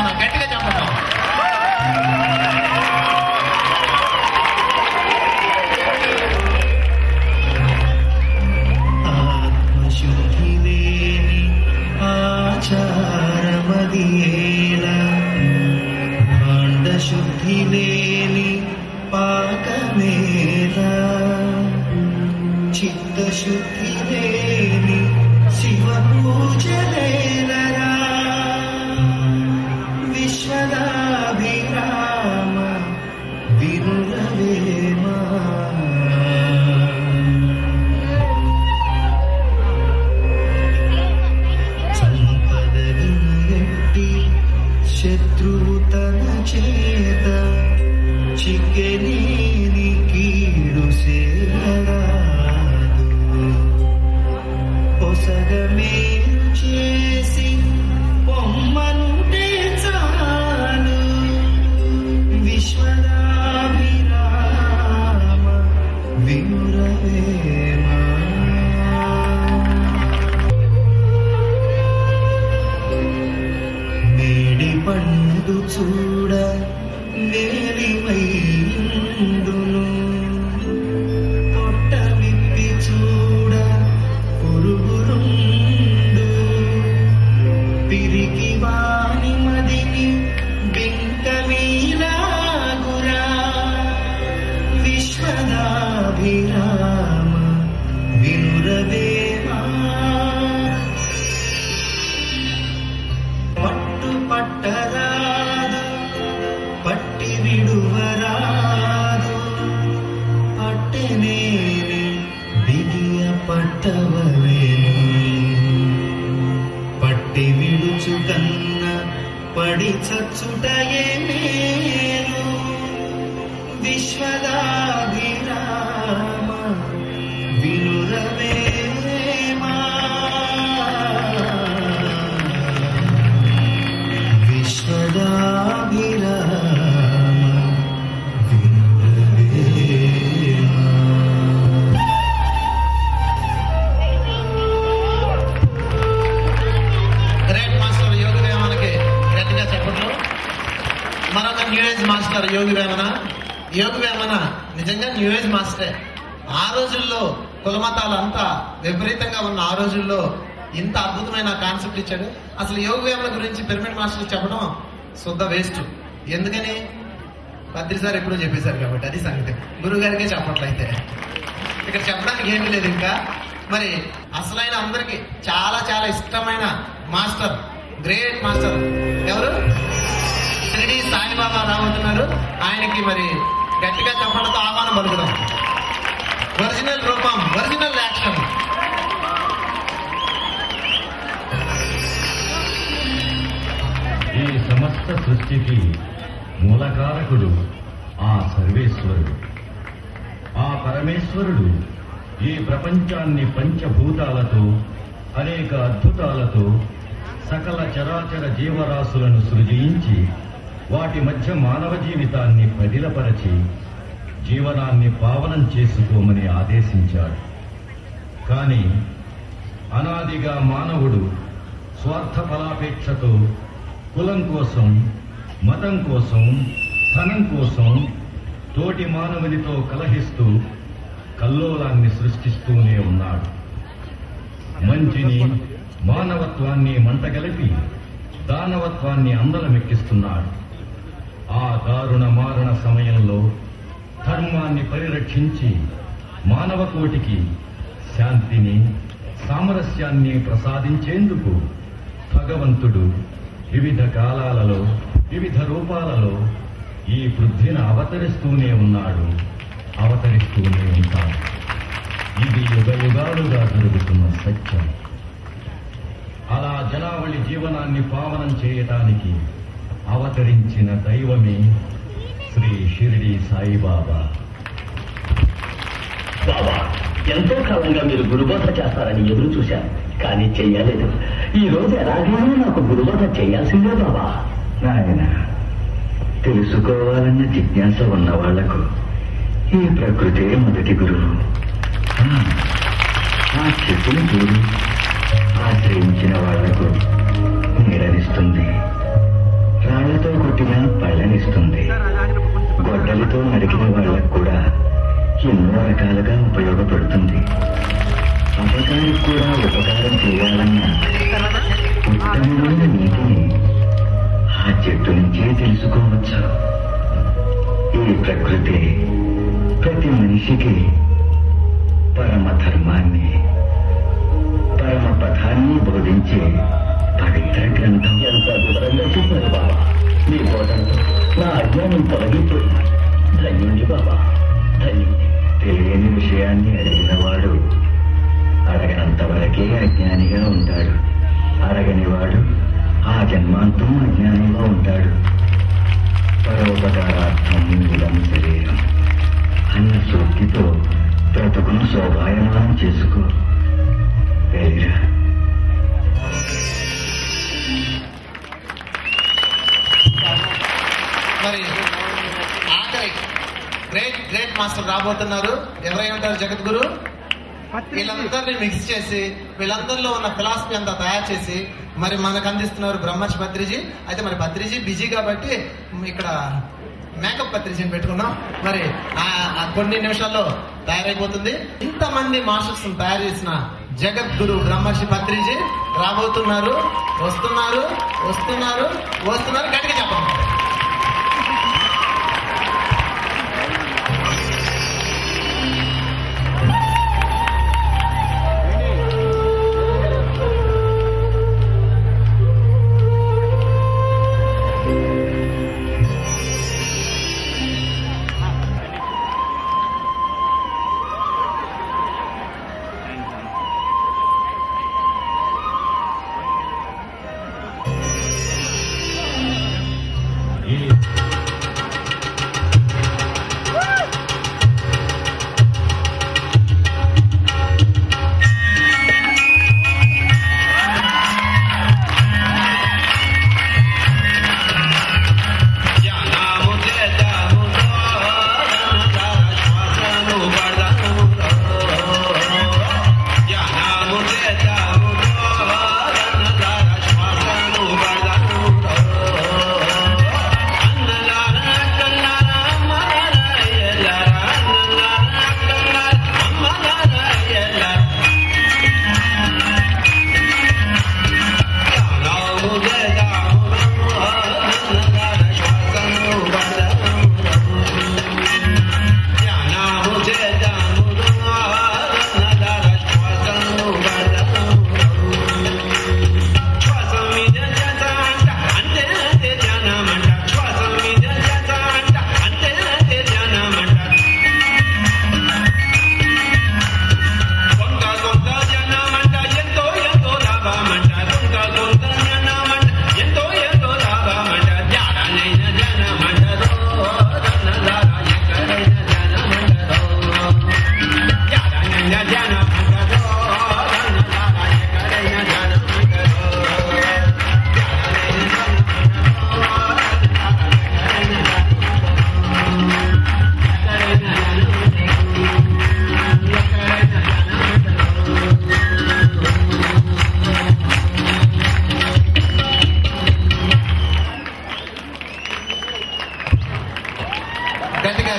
వేమన గట్టిగా చెప్పండి. ఆత్మశుద్ధి లేని ఆచారమదియేలా, భాండశుద్ధి లేని పాకమేలా, చిత్తశుద్ధి లేని శివ పూజలేలరా, విశ్వదాభిరామ వినురవేమా. సంపదగినగట్టి శత్రువు తన చేత చిక్కెనేని కీడు సేరాదు, పొసగమేరు చేసి పొమ్మనుంటే చాలు, విశ్వదాభిరామ వినురవేమా. మేడి పండు చూడ వేలిమైందును, పొట్ట విప్పి చూడ పురుగులుండు, పిరికి వాని మదిని బింకమీలాగురా, విశ్వదాభిరామ వినురవేమా. పట్టు పట్టరాదు పట్టి విడువరాదు, పట్టెనేని బిగియ పట్టవలేను, పట్టి విడుచు కన్న పడి చచ్చుటయే మేలు, విశ్వదాభిరామ వినురవేమా. విశ్వదాభిరామ వినురవేమా. గ్రేట్ మాస్టర్ యోగి వేమనకి గట్టిగా చెప్పట్లు. మరొక new age master Yogi Vemana. Yogi Vemana నిజంగా న్యూ ఏజ్ మాస్టరే. ఆ రోజుల్లో కులమతాలు అంతా విపరీతంగా ఉన్న ఆ రోజుల్లో ఇంత అద్భుతమైన కాన్సెప్ట్ ఇచ్చాడు. అసలు యోగి వేమన గురించి పిరమిడ్ మాస్టర్ చెప్పడం శుద్ధ వేస్ట్. ఎందుకని? బద్రి సార్ ఎప్పుడూ చెప్పేశారు కాబట్టి అది సంగతి. గురువు గారికే చెప్పట్లయితే ఇక్కడ చెప్పడానికి ఏమీ లేదు. ఇంకా మరి అసలైన అందరికి చాలా చాలా ఇష్టమైన మాస్టర్, గ్రేట్ మాస్టర్ ఎవరు? షిరిడి సాయిబాబా రాబోతున్నారు. ఆయనకి మరి గట్టిగా చెప్పడంతో ఆహ్వానం పలుకుదాం. ఒరిజినల్ రూపం, ఒరిజినల్ యాక్షన్. ఈ సమస్త సృష్టికి మూలకారకుడు ఆ సర్వేశ్వరుడు. ఆ పరమేశ్వరుడు ఈ ప్రపంచాన్ని పంచభూతాలతో, అనేక అద్భుతాలతో, సకల చరాచర జీవరాశులను సృజించి వాటి మధ్య మానవ జీవితాన్ని పదిలపరచి జీవనాన్ని పావనం చేసుకోమని ఆదేశించాడు. కానీ అనాదిగా మానవుడు స్వార్థ ఫలాపేక్షతో కులం కోసం, మతం కోసం, ధనం కోసం తోటి మానవునితో కలహిస్తూ కల్లోలాన్ని సృష్టిస్తూనే ఉన్నాడు. మంచిని, మానవత్వాన్ని మంటగలిపి దానవత్వాన్ని అందలమెక్కిస్తున్నాడు. ఆ దారుణ మారణ సమయంలో ధర్మాన్ని పరిరక్షించి మానవ కోటికి శాంతిని, సామరస్యాన్ని ప్రసాదించేందుకు భగవంతుడు వివిధ కాలాలలో, వివిధ రూపాలలో ఈ పృథ్వీని అవతరిస్తూనే ఉన్నాడు, అవతరిస్తూనే ఉంటాడు. ఇది యుగయుగాలుగా జరుగుతున్న సత్యం. అలా జనావళి జీవనాన్ని పావనం చేయటానికి అవతరించిన దైవమే శ్రీ షిరిడి సాయిబాబా. బాబా, ఎంతో కాలంగా మీరు గురుబోధ చేస్తారని ఎదురు చూశాను, కానీ చెయ్యలేదు. ఈ రోజు ఎలాగైనా నాకు గురుబోధ చేయాల్సిందే బాబా. నాయన, తెలుసుకోవాలన్న జిజ్ఞాస ఉన్న వాళ్లకు ఈ ప్రకృతే మొదటి గురువు. ఆ చెప్పిన గురు ఆశ్రయించిన వాళ్లకు నీడనిస్తుంది, ఎన్నో రకాలుగా ఉపయోగపడుతుంది. అపకారికి కూడా ఉపకారం చేయాలన్న ఉత్తమమైన నీతిని ఆ చెట్టు నుంచే తెలుసుకోవచ్చు. ఈ ప్రకృతి ప్రతి మనిషికి పరమ ధర్మాన్ని, పరమ పథాన్ని బోధించే పవిత్ర గ్రంథం. ఎంత వివరంగా చెప్పారు బాబా. మీ బోధనతో నా అజ్ఞానం తొలగిపోయింది. ధన్యుడి బాబా, ధన్యుడి. తెలియని విషయాన్ని అడిగినవాడు అడగనంత వరకే అజ్ఞానిగా ఉంటాడు. అడగనివాడు ఆ జన్మాంతం అజ్ఞానంలో ఉంటాడు. పరోపకారార్థం ఇదం శరీరం అన్న సూక్తితో బ్రతుకును శోభాయమానం చేసుకో. వెళ్ళిరా. మరి ఆఖరి గ్రేట్ మాస్టర్ రాబోతున్నారు. ఎవరై ఉంటారు? జగద్గురు. వీళ్ళందరినీ మిక్స్ చేసి వీళ్ళందరిలో ఉన్న ఫిలాసఫీ అంతా తయారు చేసి మరి మనకు అందిస్తున్నారు బ్రహ్మర్షి పత్రిజీ. అయితే మరి పత్రిజీ బిజీ కాబట్టి ఇక్కడ మేకప్ పత్రిజీని పెట్టుకున్నాం. మరి కొన్ని నిమిషాల్లో తయారైపోతుంది. ఇంతమంది మాస్టర్స్ తయారు చేసిన జగద్గురు బ్రహ్మర్షి పత్రిజీ రాబోతున్నారు. వస్తున్నారు. గట్టిగా చెప్పండి.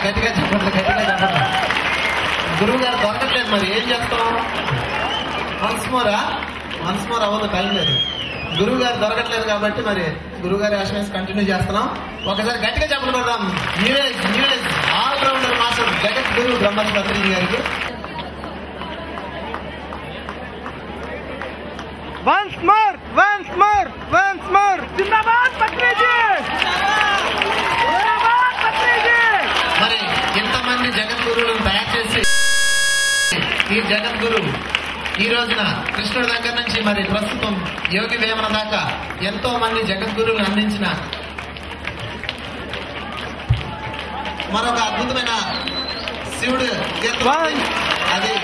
గట్టిగా చెప్పండి. గురువు గారు దొరకట్లేదు. మరి ఏం చేస్తాం? వన్స్ మోర్ అవ్వదు, టైం లేదు. గురువు గారు దొరకట్లేదు కాబట్టి మరి గురువు గారి ఆశ్రయం కంటిన్యూ చేస్తున్నాం. ఒకసారి గట్టిగా చెప్పలు పెడదాం. New age all rounder master Jagadguru Brahmarshi Patriji గారికి. Once more! Zindabad Patriji! Zindabad Patriji! మరి ఇంతమంది జగద్గురువులను తయారు చేసి ఈ జగద్గురు ఈ రోజున కృష్ణుడి దగ్గర నుంచి మరి ప్రస్తుతం యోగి వేమన దాకా ఎంతో మంది జగద్గురువులను అందించిన మరొక అద్భుతమైన శివుడు అది